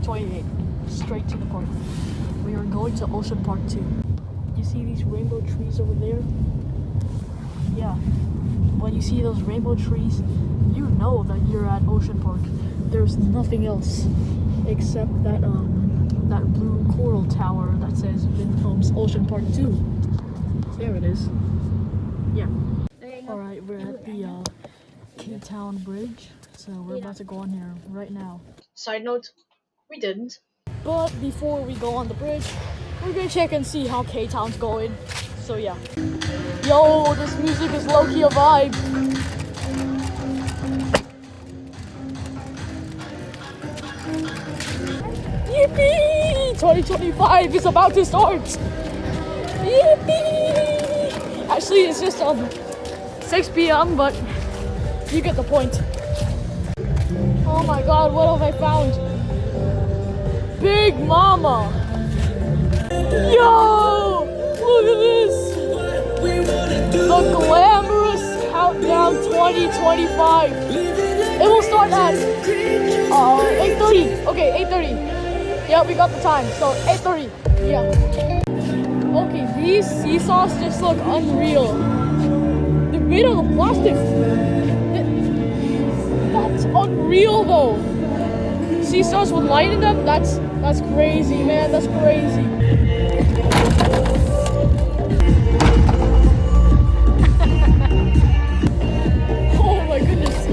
2028. Straight to the park. We are going to Ocean Park 2. You see these rainbow trees over there? Yeah. When you see those rainbow trees, you know that you're at Ocean Park. There's nothing else except that that blue coral tower that says Ocean Park 2. There it is. Yeah. Alright, we're at the K-Town Bridge. So we're about to go on here right now. Side note, we didn't. But before we go on the bridge, we're gonna check and see how K-Town's going. So yeah. Yo, this music is low-key a vibe. Yippee! 2025 is about to start. Yippee! Actually, it's just 6 p.m., but you get the point. Oh my god, what have I found? Big Mama! Yo! Look at this! The Glamorous Countdown 2025. It will start at 8:30. Okay, 8:30. Yeah, we got the time. So 8:30. Yeah. Okay, these seesaws just look unreal. They're made out of plastic. That's unreal though. Seesaws with light in them? That's crazy, man. That's crazy. Oh my goodness.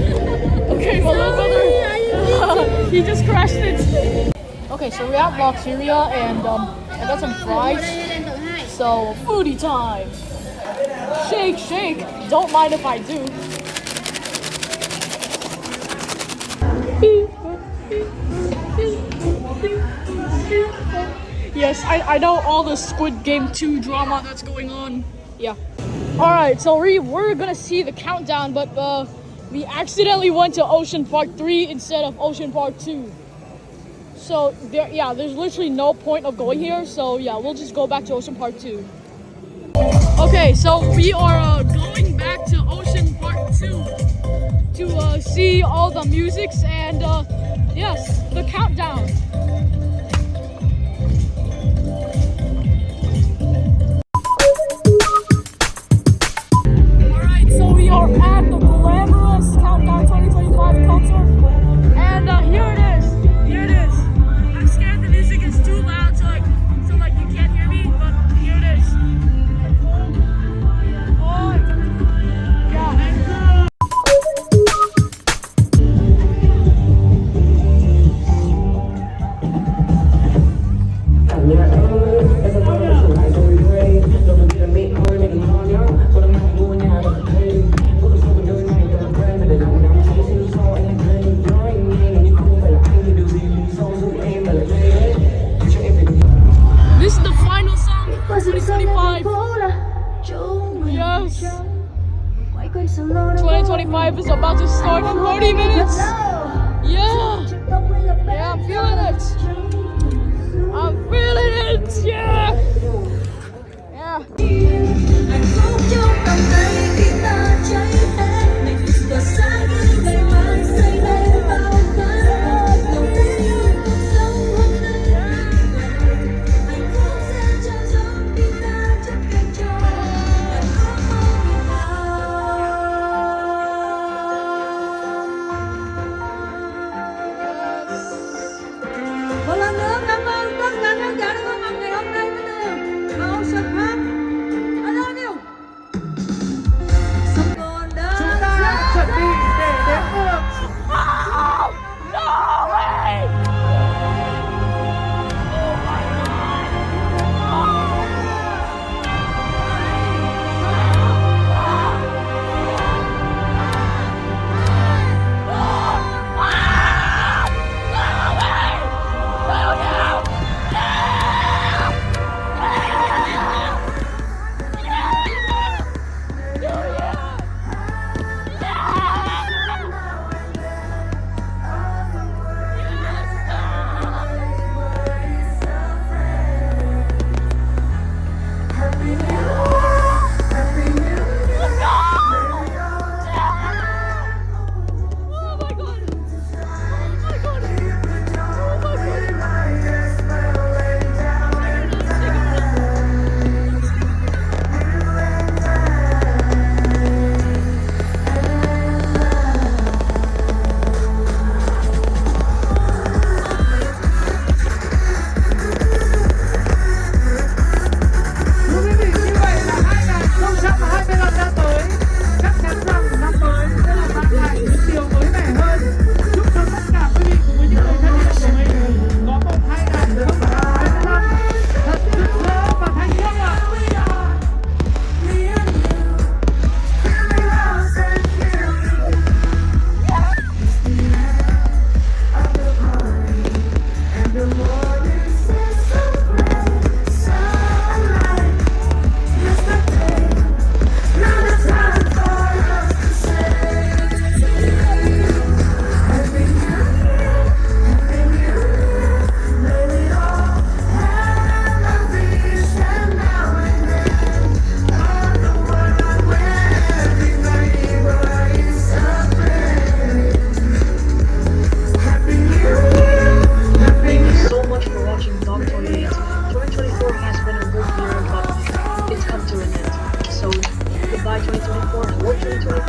Okay, my little brother, he just crashed it. Okay, so we're at Vloxeria and I got some fries. So foodie time. Shake, shake. Don't mind if I do. Yes, I know all the Squid Game 2 drama that's going on. Yeah. Alright, so we're gonna see the countdown, but we accidentally went to Ocean Park 3 instead of Ocean Park 2. So there's literally no point of going here. So yeah, we'll just go back to Ocean Park 2. Okay, so we are going back to Ocean Park 2 to see all the musics and yes, the countdown. Alright, so we are at the Glamorous Countdown 2025 concert. And here it is. Here it is. I'm scared the music is too loud so like you can't hear me, but here it is. Oh, yeah. This is the final song for 2025. Yes. 2025 is about to start in 30 minutes. Yeah. Yeah, I'm feeling it. I'm feeling it. Yeah. Yeah. Một lần nữa cảm ơn tất cả khán giả đã có mặt ngày hôm nay với Ocean Park.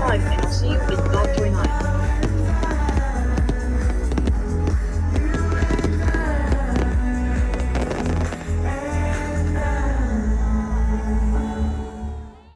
life, and I'll see you in